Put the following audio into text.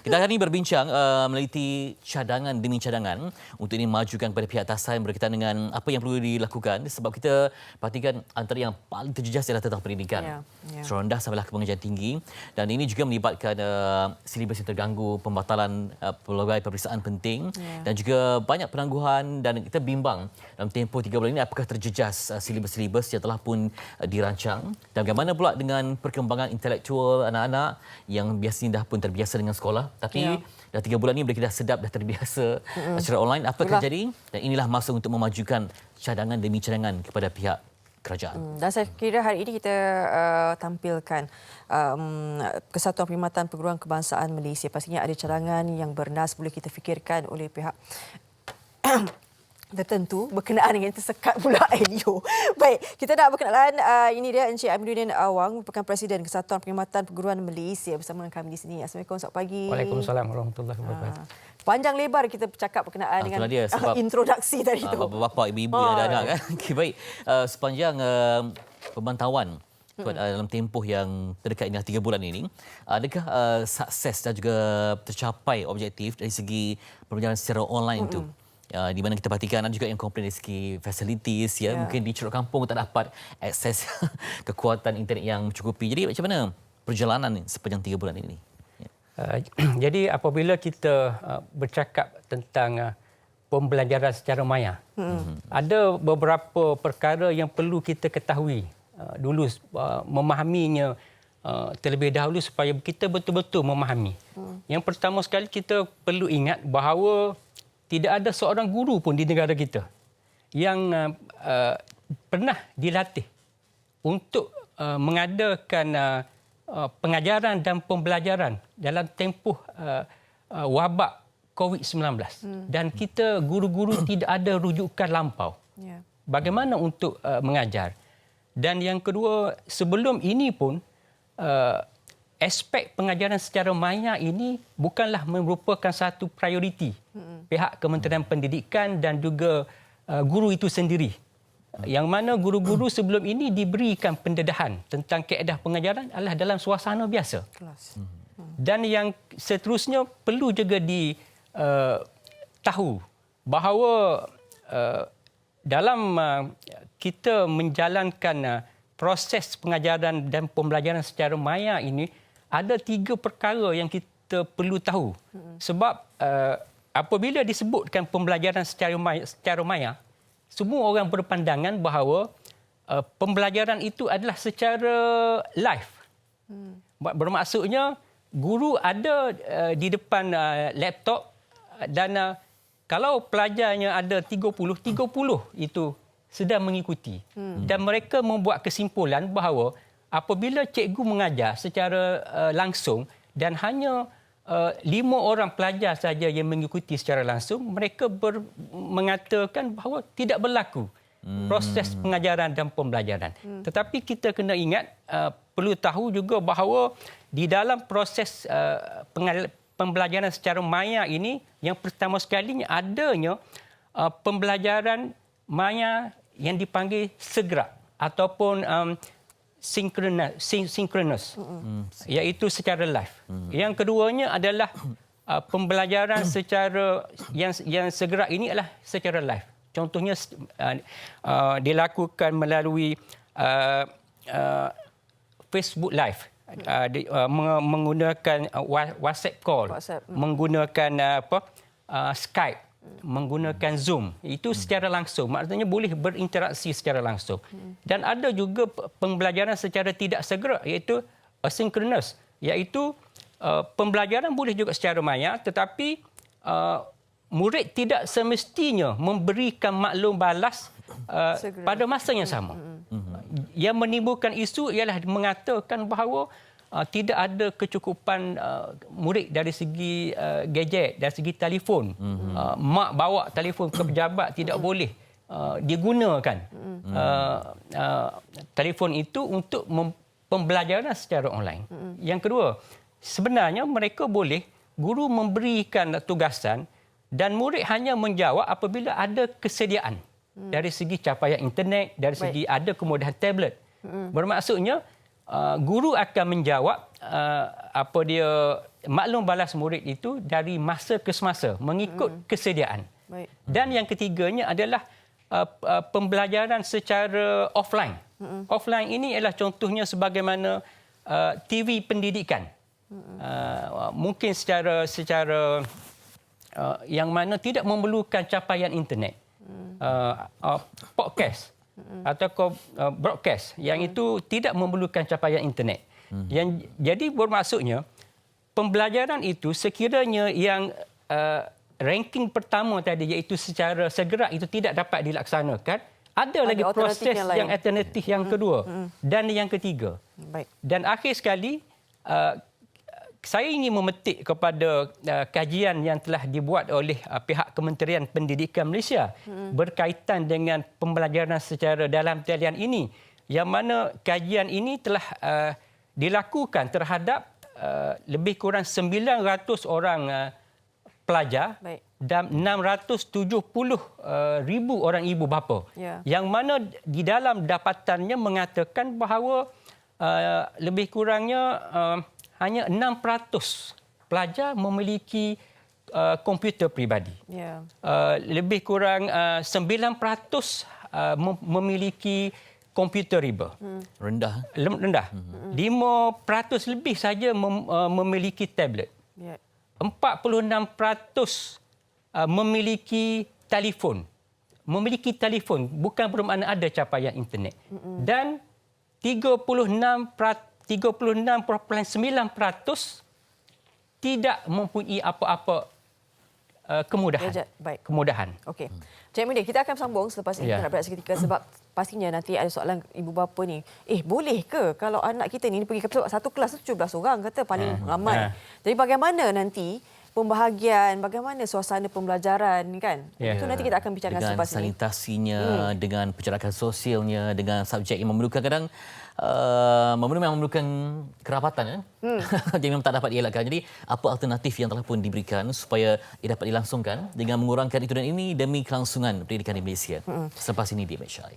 Kita hari ini berbincang meneliti cadangan demi cadangan untuk ini memajukan kepada pihak atasan berkaitan dengan apa yang perlu dilakukan sebab kita perhatikan antara yang paling terjejas ialah tentang pendidikan. Serendah sampailah ke pengajian tinggi dan ini juga melibatkan silibus yang terganggu, pembatalan pelbagai peperiksaan penting dan juga banyak penangguhan dan kita bimbang dalam tempoh 3 bulan ini apakah terjejas silibus-silibus yang telah pun dirancang dan bagaimana pula dengan perkembangan intelektual anak-anak yang biasanya dah pun terbiasa dengan sekolah tapi dah 3 bulan ini mereka dah sedap, dah terbiasa secara online. Apa akan jadi? Dan inilah masa untuk memajukan cadangan demi cadangan kepada pihak kerajaan. Dan saya kira hari ini kita tampilkan Kesatuan Perkhidmatan Perguruan Kebangsaan Malaysia. Pastinya ada cadangan yang bernas boleh kita fikirkan oleh pihak tertentu berkenaan dengan tersekat pula NU. Baik, kita nak berkenalan. Ini dia Encik Amiruddin Awang, merupakan Presiden Kesatuan Perkhidmatan Perguruan Malaysia bersama dengan kami di sini. Assalamualaikum, selamat pagi. Waalaikumsalam warahmatullahi wabarakatuh. Panjang lebar kita bercakap berkenaan dengan dia, sebab introduksi tadi tu. Bapa-bapa, ibu-ibu yang ada anak kan. Okay, baik, sepanjang pemantauan dalam tempoh yang terdekat ini 3 bulan ini, adakah sukses dan juga tercapai objektif dari segi pembelajaran secara online itu? Di mana kita perhatikan ada juga yang komplain dari segi facilities mungkin di Ceruk Kampung tak dapat akses kekuatan internet yang mencukupi. Jadi macam mana perjalanan sepanjang 3 bulan ini? Jadi apabila kita bercakap tentang pembelajaran secara maya, ada beberapa perkara yang perlu kita ketahui dulu, memahaminya terlebih dahulu supaya kita betul-betul memahami. Yang pertama sekali kita perlu ingat bahawa tidak ada seorang guru pun di negara kita yang pernah dilatih untuk mengadakan pengajaran dan pembelajaran dalam tempoh wabak COVID-19. Dan kita guru-guru tidak ada rujukan lampau. Bagaimana untuk mengajar. Dan yang kedua, sebelum ini pun aspek pengajaran secara maya ini bukanlah merupakan satu prioriti pihak Kementerian Pendidikan dan juga guru itu sendiri. Yang mana guru-guru sebelum ini diberikan pendedahan tentang kaedah pengajaran adalah dalam suasana biasa. Dan yang seterusnya perlu juga tahu bahawa dalam kita menjalankan proses pengajaran dan pembelajaran secara maya ini, ada 3 perkara yang kita perlu tahu. Sebab apabila disebutkan pembelajaran secara maya, semua orang berpandangan bahawa pembelajaran itu adalah secara live. Bermaksudnya guru ada di depan laptop dan kalau pelajarnya ada 30 itu sedang mengikuti. Dan mereka membuat kesimpulan bahawa apabila cikgu mengajar secara langsung dan hanya 5 orang pelajar saja yang mengikuti secara langsung, mereka mengatakan bahawa tidak berlaku proses pengajaran dan pembelajaran. Tetapi kita kena ingat, perlu tahu juga bahawa di dalam proses pembelajaran secara maya ini, yang pertama sekali adanya pembelajaran maya yang dipanggil segera ataupun synchronous, iaitu secara live. Yang keduanya adalah pembelajaran secara yang segera ini adalah secara live. Contohnya dilakukan melalui Facebook Live, menggunakan WhatsApp call, menggunakan Skype, menggunakan Zoom. Itu secara langsung. Maksudnya boleh berinteraksi secara langsung. Dan ada juga pembelajaran secara tidak segera, iaitu asynchronous. Iaitu pembelajaran boleh juga secara maya, tetapi murid tidak semestinya memberikan maklum balas pada masa yang sama. Yang menimbulkan isu ialah mengatakan bahawa tidak ada kecukupan murid dari segi gadget, dari segi telefon. Mak bawa telefon ke pejabat tidak boleh digunakan telefon itu untuk pembelajaran secara online. Yang kedua, sebenarnya mereka boleh, guru memberikan tugasan dan murid hanya menjawab apabila ada kesediaan dari segi capaian internet, dari segi ada kemudahan tablet. Bermaksudnya guru akan menjawab apa dia maklum balas murid itu dari masa ke semasa mengikut kesediaan. Baik. Dan yang ketiganya adalah pembelajaran secara offline. Offline ini ialah contohnya sebagaimana TV pendidikan. Mungkin secara yang mana tidak memerlukan capaian internet. Podcast atau broadcast yang itu tidak memerlukan capaian internet. Yang jadi bermaksudnya pembelajaran itu sekiranya yang ranking pertama tadi iaitu secara segera itu tidak dapat dilaksanakan, ada lagi proses yang alternatif yang kedua dan yang ketiga. Baik. Dan akhir sekali saya ingin memetik kepada kajian yang telah dibuat oleh pihak Kementerian Pendidikan Malaysia berkaitan dengan pembelajaran secara dalam talian ini, yang mana kajian ini telah dilakukan terhadap lebih kurang 900 orang pelajar. Baik. Dan 670,000 orang ibu bapa. Ya. Yang mana di dalam dapatannya mengatakan bahawa lebih kurangnya hanya 6% pelajar memiliki komputer peribadi. Ya. Lebih kurang 9% memiliki komputer riba. Rendah. Rendah. 5% lebih saja memiliki tablet. Ya. 46% memiliki telefon. Memiliki telefon bukan bermakna ada capaian internet. Dan 36.9% tidak mempunyai apa-apa kemudahan. Baik. Kemudahan. Okey. Cik Aminuddin, kita akan sambung selepas ini. Kita nak berehat seketika sebab pastinya nanti ada soalan ibu bapa ni. Boleh ke kalau anak kita ni pergi ke satu kelas tu 17 orang kata paling ramai. Jadi bagaimana nanti pembahagian, bagaimana suasana pembelajaran kan? Itu nanti kita akan bincangkan dengan selepas ini. sanitasinya, dengan percerakan sosialnya, dengan subjek yang memerlukan kadang memerlukan kerapatan kan? Jadi memang tak dapat dielakkan. Jadi apa alternatif yang telah pun diberikan supaya ia dapat dilangsungkan dengan mengurangkan itu dan ini demi kelangsungan pendidikan di Malaysia. Selepas ini di Malaysia.